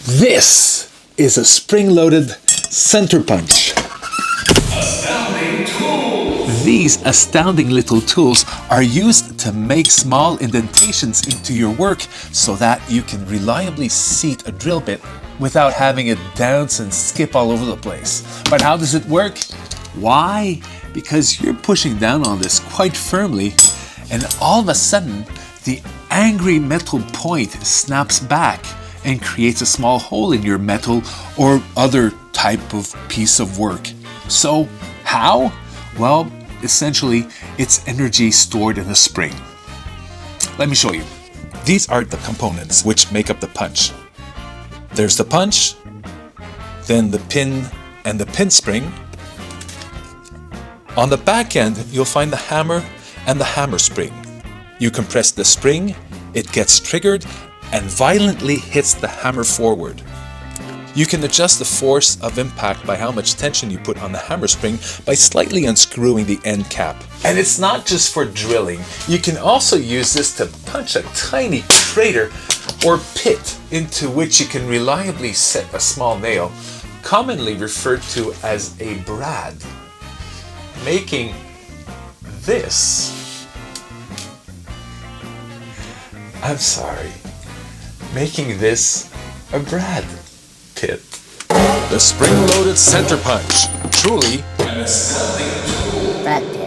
This is a spring-loaded center punch. Astounding tools! These astounding little tools are used to make small indentations into your work so that you can reliably seat a drill bit without having it bounce and skip all over the place. But how does it work? Why? Because you're pushing down on this quite firmly, and all of a sudden, the angry metal point snaps back and creates a small hole in your metal or other type of piece of work. So, how? Well, essentially, it's energy stored in a spring. Let me show you. These are the components which make up the punch. There's the punch, then the pin and the pin spring. On the back end, you'll find the hammer and the hammer spring. You compress the spring, it gets triggered and violently hits the hammer forward. You can adjust the force of impact by how much tension you put on the hammer spring by slightly unscrewing the end cap. And it's not just for drilling. You can also use this to punch a tiny crater or pit into which you can reliably set a small nail, commonly referred to as a brad, making this, making this a brad pit. The spring-loaded center punch, truly an astounding tool.